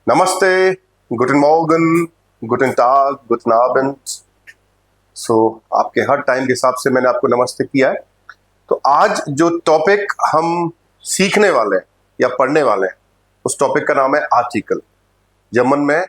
नमस्ते, गुटन मॉर्गन, गुटन टाग, गुटन आबेंड। सो आपके हर टाइम के हिसाब से मैंने आपको नमस्ते किया है। तो आज जो टॉपिक हम सीखने वाले हैं या पढ़ने वाले हैं उस टॉपिक का नाम है आर्टिकल। जर्मन में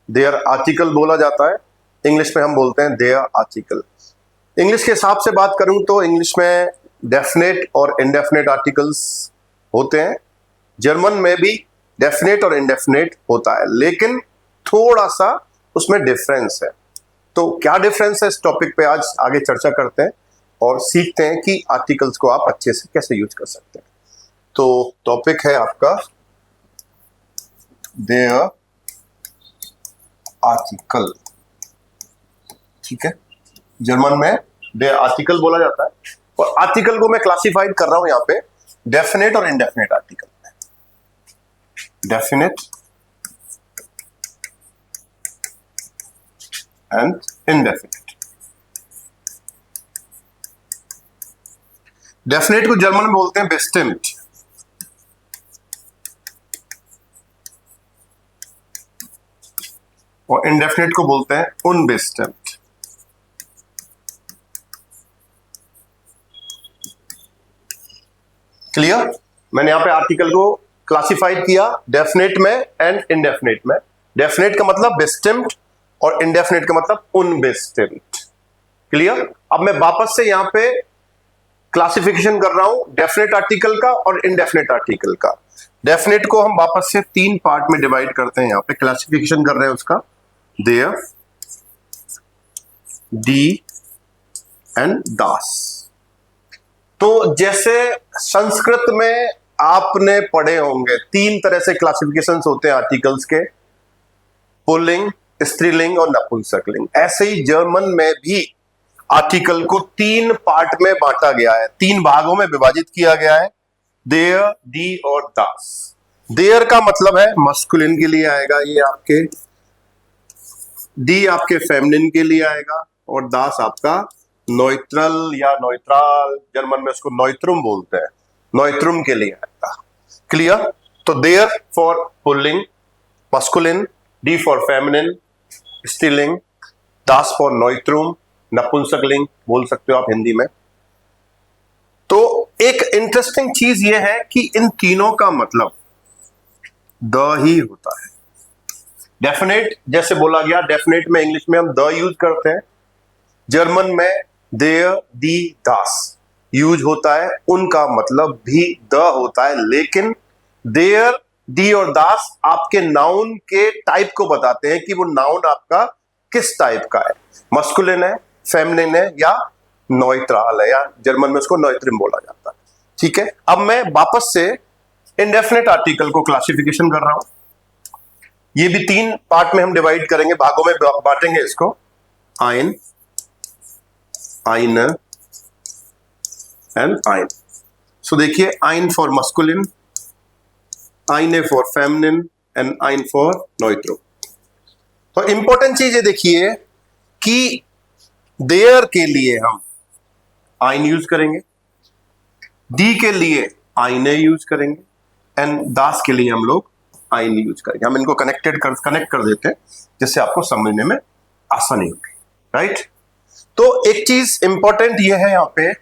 देयर आर्टिकल बोला जाता है, इंग्लिश में हम बोलते हैं देयर आर्टिकल। इंग्लिश के हिसाब से बात करूं तो इंग्लिश में डेफिनेट और इनडेफिनेट आर्टिकल्स होते हैं। जर्मन में भी डेफिनेट और इनडेफिनेट होता है, लेकिन थोड़ा सा उसमें डिफरेंस है। तो क्या डिफरेंस है, इस टॉपिक पे आज आगे चर्चा करते हैं और सीखते हैं कि आर्टिकल्स को आप अच्छे से कैसे यूज कर सकते हैं। तो टॉपिक है आपका देयर आर्टिकल, ठीक है। जर्मन में देयर आर्टिकल बोला जाता है और आर्टिकल को मैं क्लासिफाइड कर रहा हूं यहाँ पे डेफिनेट और indefinite article. Definite and indefinite. Definite को जर्मन में बोलते हैं बेस्टिम्ड और इनडेफिनेट को बोलते हैं उनबेस्टिम्ड। क्लियर? मैंने यहां पे आर्टिकल को क्लासिफाइड किया डेफिनेट में एंड इनडेफिनेट में। डेफिनेट का मतलब बेस्टिम्ड और इनडेफिनेट का मतलब उनबेस्टिम्ड। क्लियर? अब मैं वापस से यहां पे क्लासिफिकेशन कर रहा हूं डेफिनेट आर्टिकल का और इनडेफिनेट आर्टिकल का। डेफिनेट को हम वापस से 3 पार्ट में डिवाइड करते हैं, यहां पे क्लासिफिकेशन कर रहे हैं उसका। देयर, डी एंड दास। तो जैसे संस्कृत में आपने पढ़े होंगे 3 तरह से क्लासिफिकेशंस होते हैं आर्टिकल्स के, पुल्लिंग, स्त्रीलिंग और नपुंसकलिंग। ऐसे ही जर्मन में भी आर्टिकल को 3 पार्ट में बांटा गया है, 3 भागों में विभाजित किया गया है, देयर, डी और दास। देयर का मतलब है मस्कुलिन के लिए आएगा ये आपके, डी आपके फेमिनिन के लिए आएगा और दास आपका नॉइट्रल या नॉइट्राल, जर्मन में उसको नॉइत्रुम बोलते हैं, नॉइत्रुम के लिए आएगा। क्लियर? तो देयर फॉर पुल्लिंग मस्कुलिन, डी फॉर फेमिनिन स्त्रीलिंग, दास फॉर नॉइत्रुम नपुंसकलिंग बोल सकते हो आप हिंदी में। तो एक इंटरेस्टिंग चीज यह है कि इन तीनों का मतलब द ही होता है। डेफिनेट जैसे बोला गया, डेफिनेट में इंग्लिश में हम द यूज करते हैं, जर्मन में देयर, डी, दास यूज होता है, उनका मतलब भी द होता है। लेकिन देयर, डी और दास आपके नाउन के टाइप को बताते हैं कि वो नाउन आपका किस टाइप का है, मस्कुलिन है, फेमिनिन है या नॉइट्रल है, या जर्मन में उसको नॉइट्रिम बोला जाता है। ठीक है, अब मैं वापस से इनडेफिनेट आर्टिकल को क्लासिफिकेशन कर रहा हूं। ये भी 3 पार्ट में हम डिवाइड करेंगे, भागों में बांटेंगे इसको। आइन, आइने एंड आइन। सो देखिए, आइन फॉर मस्कुलिन, आइने फॉर फेमिनिन एंड आइन फॉर नॉइट्रो। तो इंपॉर्टेंट चीज ये देखिए कि देयर के लिए हम आइन यूज करेंगे, डी के लिए आइने यूज करेंगे एंड दास के लिए हम लोग आइन यूज करेंगे। हम इनको कनेक्ट कर देते हैं जिससे आपको समझने में आसानी होगी, राइट? तो एक चीज इंपॉर्टेंट ये है यहां पे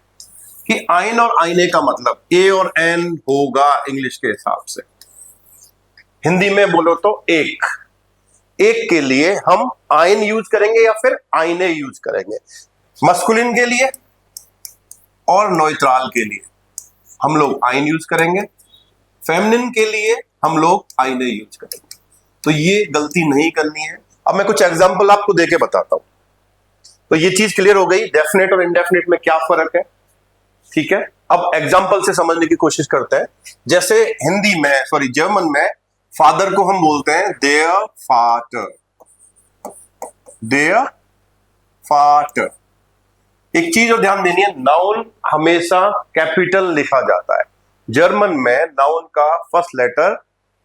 कि आइन और आइने का मतलब ए और एन होगा इंग्लिश के हिसाब से। हिंदी में बोलो तो एक के लिए हम आइन यूज करेंगे या फिर आइने यूज करेंगे। मस्कुलिन के लिए और नॉइट्राल के लिए हम लोग आइन यूज करेंगे, फेमिनिन के लिए हम लोग आइने यूज करेंगे। तो ये गलती नहीं करनी है। अब मैं कुछ एग्जांपल आपको देके बताता हूं, तो ये चीज क्लियर हो गई डेफिनेट और इनडेफिनेट में क्या फर्क है। ठीक है, अब एग्जांपल से समझने की कोशिश करते हैं। जैसे हिंदी में, सॉरी जर्मन में फादर को हम बोलते हैं देयर फाटर, देयर फाटर। एक चीज और ध्यान देनी है, नाउन हमेशा कैपिटल लिखा जाता है। जर्मन में नाउन का फर्स्ट लेटर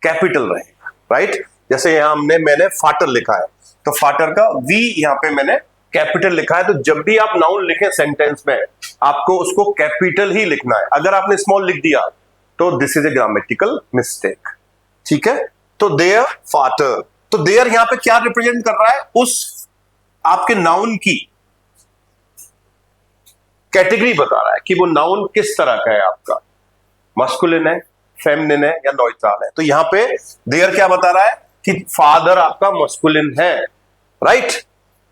कैपिटल रहेगा, राइट? जैसे यहां मैंने फाटर लिखा है तो फाटर का वी यहां पे मैंने कैपिटल लिखा है। तो जब भी आप नाउन लिखें सेंटेंस में आपको उसको कैपिटल ही लिखना है। अगर आपने स्मॉल लिख दिया तो this is a grammatical mistake. ठीक है, तो देयर फादर, तो देयर यहां पे क्या रिप्रेजेंट कर रहा है, उस आपके नाउन की कैटेगरी बता रहा है कि वो नाउन किस तरह का है, आपका मस्कुलिन है, फेमिनिन है या न्यूट्रल है। तो यहां पे देयर क्या बता रहा है कि फादर आपका मस्कुलिन है, राइट।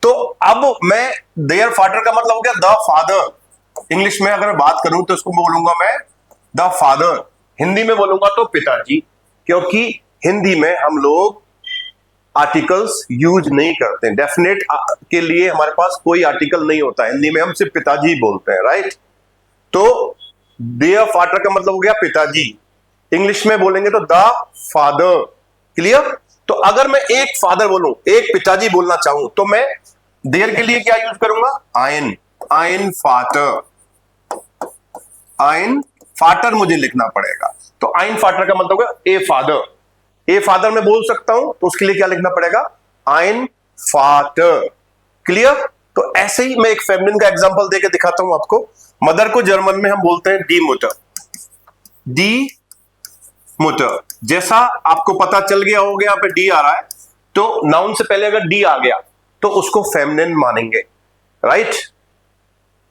तो अब मैं देयर फादर का मतलब हो गया द फादर। इंग्लिश में अगर बात करूं तो इसको बोलूंगा मैं द फादर, हिंदी में बोलूंगा तो पिताजी, क्योंकि हिंदी में हम लोग आर्टिकल्स यूज नहीं करते, डेफिनेट के लिए हमारे पास कोई आर्टिकल नहीं होता, हिंदी में हम सिर्फ पिताजी बोलते हैं, राइट। तो देयर फादर का मतलब हो गया पिताजी, इंग्लिश में बोलेंगे तो द फादर, क्लियर। तो अगर मैं एक फादर बोलूं, एक पिताजी बोलना चाहूं, तो मैं देयर के लिए क्या यूज करूंगा, आइन, आइन फादर, आइन फादर मुझे लिखना पड़ेगा। तो आइन फादर का मतलब होगा ए फादर, ए फादर मैं बोल सकता हूं, तो उसके लिए क्या लिखना पड़ेगा, आइन फादर, क्लियर। तो ऐसे ही मैं एक फेमिनिन का एग्जांपल देके दिखाता हूं आपको। मदर को जर्मन में हम बोलते हैं डी मुटर, डी मुटर। जैसा आपको पता चल गया होगा यहां पे डी आ रहा है, तो नाउन से पहले अगर डी आ गया तो उसको फेमिनिन मानेंगे, राइट,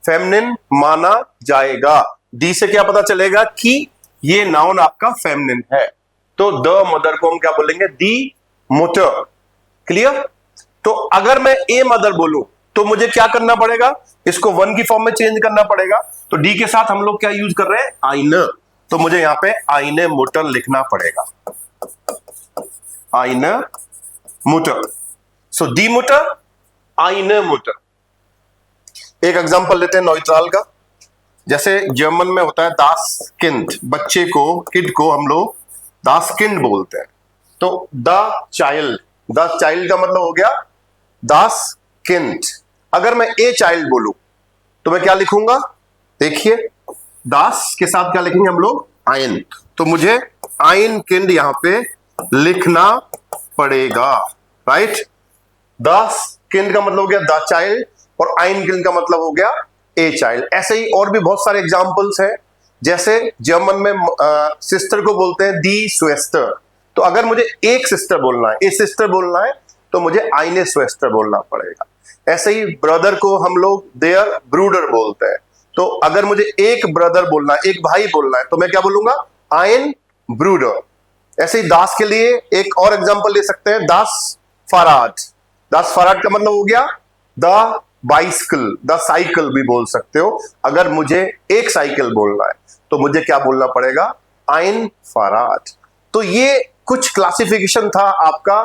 फेमिनिन माना जाएगा। डी से क्या पता चलेगा कि ये नाउन आपका फेमिनिन है, तो द मदर को हम क्या बोलेंगे, दी मुटर, क्लियर। तो अगर मैं ए मदर बोलूं तो मुझे क्या करना पड़ेगा, इसको वन की फॉर्म में चेंज करना पड़ेगा। तो डी के साथ हम लोग क्या यूज कर रहे हैं, आइने, तो मुझे यहां पे आइने मुटर लिखना पड़ेगा, आइने मुटर। सो डी मुटर, आइने मुटर। एक एग्जांपल लेते हैं न्यूट्रल का। जैसे जर्मन में होता है दास किंड, बच्चे को, किड को हम लोग दास किंड बोलते हैं। तो द चाइल्ड, द चाइल्ड का मतलब हो गया दास किंड। अगर मैं ए चाइल्ड बोलूं तो मैं क्या लिखूंगा, देखिए दास के साथ क्या लिखेंगे हम लोग, आइन, तो मुझे आइन किंड यहां पे लिखना पड़ेगा, राइट। दास किंड का मतलब हो गया द चाइल्ड, और आइन किंड का मतलब हो गया ए चाइल्ड। ऐसे ही और भी बहुत सारे एग्जाम्पल्स हैं। जैसे जर्मन में सिस्टर को बोलते हैं दी स्वेस्टर, तो अगर मुझे एक सिस्टर बोलना है, ए सिस्टर बोलना है, तो मुझे आइने स्वेस्टर बोलना पड़ेगा। ऐसे ही ब्रदर को हम लोग देयर ब्रूडर बोलते हैं, तो अगर मुझे एक ब्रदर बोलना है, एक भाई बोलना है, तो मैं क्या बोलूंगा, आइन ब्रूडर। ऐसे ही दास के लिए एक और एग्जांपल ले सकते हैं, दास फराड, दास फराड का मतलब हो गया द बाइसिकल, द साइकिल भी बोल सकते हो। अगर मुझे एक साइकिल बोलना है तो मुझे क्या बोलना पड़ेगा, आइन फराड। तो ये कुछ क्लासिफिकेशन था आपका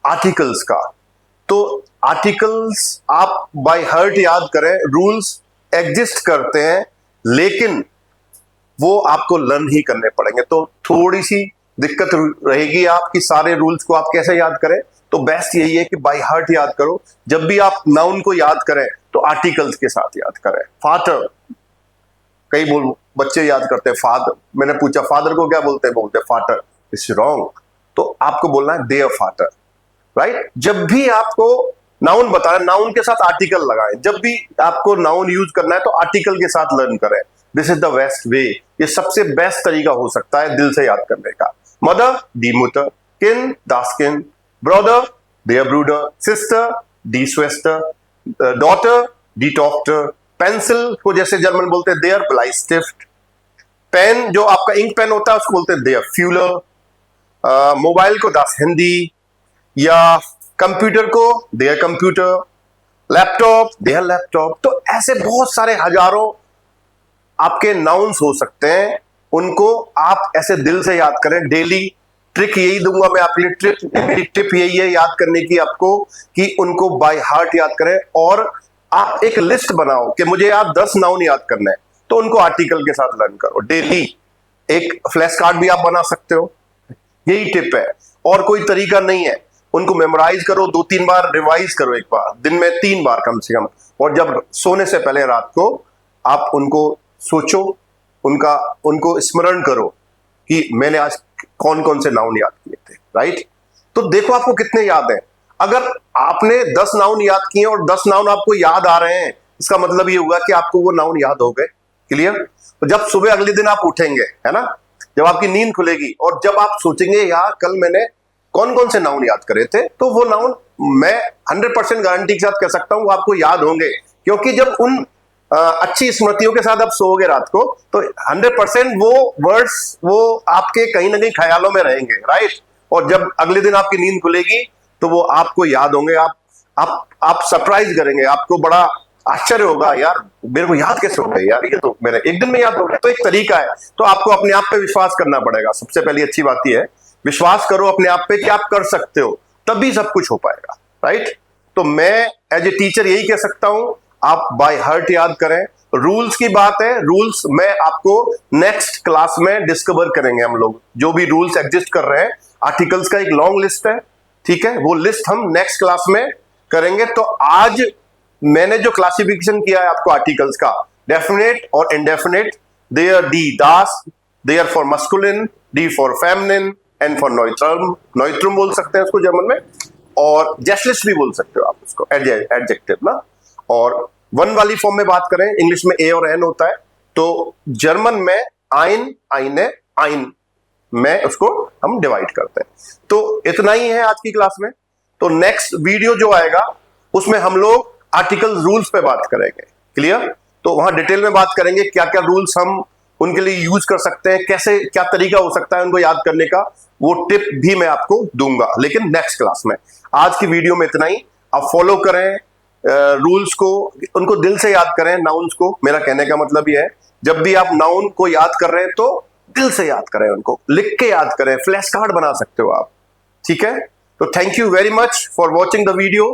आर्टिकल्स का। तो आर्टिकल्स आप बाय हार्ट याद करें, रूल्स एग्जिस्ट करते हैं, लेकिन वो आपको लर्न ही करने पड़ेंगे। तो थोड़ी सी दिक्कत रहेगी आपकी, सारे रूल्स को आप कैसे याद करें। तो बेस्ट यही है कि बाय हार्ट याद करो। जब भी आप नाउन को याद करें तो आर्टिकल्स के साथ याद करें। फादर, कई बच्चे याद करते हैं फादर, मैंने पूछा फादर को क्या बोलते हैं, बोलते फादर, इट्स रॉन्ग। तो आपको बोलना है देयर फादर, राइट। जब भी आपको नाउन बताना, नाउन के साथ आर्टिकल लगाएं। जब भी आपको नाउन यूज करना है तो आर्टिकल के साथ लर्न करें। This is the best way, ये सबसे बेस्ट तरीका हो सकता है दिल से याद करने का। मदर दी मुटर, किन दास किन, ब्रदर देयर ब्रूडर, सिस्टर दी स्वेस्टर, डॉटर डी डॉक्टर, पेंसिल को जैसे जर्मन बोलते हैं देयर ब्लाइस्टिफ्ट, पेन जो आपका इंक पेन होता है उसको बोलते हैं देयर फ्यूलर, मोबाइल को दास हिंदी, या कंप्यूटर को देयर कंप्यूटर, लैपटॉप देयर लैपटॉप। तो ऐसे बहुत सारे हजारों आपके नाउन्स हो सकते हैं, उनको आप ऐसे दिल से याद करें। डेली ट्रिक यही दूंगा मैं आपके लिए, टिप यही है याद करने की आपको, कि उनको बाय हार्ट याद करें। और आप एक लिस्ट बनाओ कि मुझे आप 10 नाउन याद करना है, तो उनको आर्टिकल के साथ लर्न करो डेली। एक फ्लैश कार्ड भी आप बना सकते हो, यही टिप है, और कोई तरीका नहीं है। उनको मेमोराइज करो, 2-3 बार रिवाइज करो, एक बार दिन में 3 बार कम से कम। और जब सोने से पहले रात को आप उनको सोचो, उनको स्मरण करो कि मैंने आज कौन कौन से नाउन याद किए थे, राइट। तो देखो आपको कितने याद हैं। अगर आपने 10 नाउन याद किए और 10 नाउन आपको याद आ रहे हैं, इसका मतलब ये होगा कि आपको वो नाउन याद हो गए, क्लियर। तो जब सुबह अगले दिन आप उठेंगे, है ना, जब आपकी नींद खुलेगी और जब आप सोचेंगे यार कल मैंने कौन कौन से नाउन याद करे थे, तो वो नाउन मैं 100% गारंटी के साथ कह सकता हूं वो आपको याद होंगे, क्योंकि जब उन अच्छी स्मृतियों के साथ आप सोओगे रात को तो 100% वो वर्ड्स वो आपके कहीं ना कहीं ख्यालों में रहेंगे, राइट। और जब अगले दिन आपकी नींद खुलेगी तो वो आपको याद होंगे, आप सरप्राइज करेंगे, आपको बड़ा आश्चर्य होगा, यार मेरे को याद कैसे हो गए यार, ये तो मेरे एक दिन में याद हो गया। तो एक तरीका है, तो आपको अपने आप पे विश्वास करना पड़ेगा। सबसे पहली अच्छी बात यह है, विश्वास करो अपने आप पे कि आप कर सकते हो, तभी सब कुछ हो पाएगा, राइट। तो मैं एज ए टीचर यही कह सकता हूं, आप बाय हार्ट याद करें। रूल्स की बात है, रूल्स मैं आपको नेक्स्ट क्लास में डिस्कवर करेंगे। हम लोग जो भी रूल्स एग्जिस्ट कर रहे हैं, आर्टिकल्स का एक लॉन्ग लिस्ट है, ठीक है, वो लिस्ट हम नेक्स्ट क्लास में करेंगे। तो आज मैंने जो क्लासिफिकेशन किया है आपको आर्टिकल्स का, डेफिनेट और इंडेफिनेट, दे आर डी दास, दे आर फॉर मस्कुलिन, डी फॉर फेमिनिन, एन फॉर नॉइट्रम, नॉइट्रम बोल सकते हैं उसको जर्मन में, और जेस्टलेस भी बोल सकते हो आप उसको, एडजेक्टिव ना। और वन वाली फॉर्म में बात करें, इंग्लिश में ए और एन होता है, तो जर्मन में आइन, आइने, आइन में उसको हम डिवाइड करते हैं। तो इतना ही है आज की क्लास में। तो नेक्स्ट वीडियो जो आएगा उसमें हम लोग आर्टिकल रूल्स पे बात करेंगे, क्लियर। तो वहां डिटेल में बात करेंगे क्या क्या रूल्स हम उनके लिए यूज कर सकते हैं, कैसे क्या तरीका हो सकता है उनको याद करने का, वो टिप भी मैं आपको दूंगा, लेकिन नेक्स्ट क्लास में। आज की वीडियो में इतना ही। आप फॉलो करें रूल्स को, उनको दिल से याद करें नाउन्स को। मेरा कहने का मतलब ये है, जब भी आप नाउन को याद कर रहे हैं तो दिल से याद करें, उनको लिख के याद करें, फ्लैश कार्ड बना सकते हो आप, ठीक है। तो thank you very much for watching the video,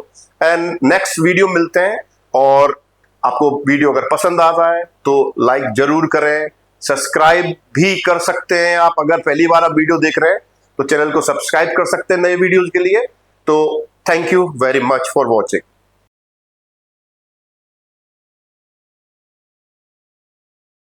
and next video मिलते हैं। और आपको वीडियो अगर पसंद आता है तो लाइक जरूर करें, सब्सक्राइब भी कर सकते हैं आप। अगर पहली बार आप वीडियो देख रहे हैं तो चैनल को सब्सक्राइब कर सकते हैं नए वीडियोज के लिए। तो thank you very much for watching.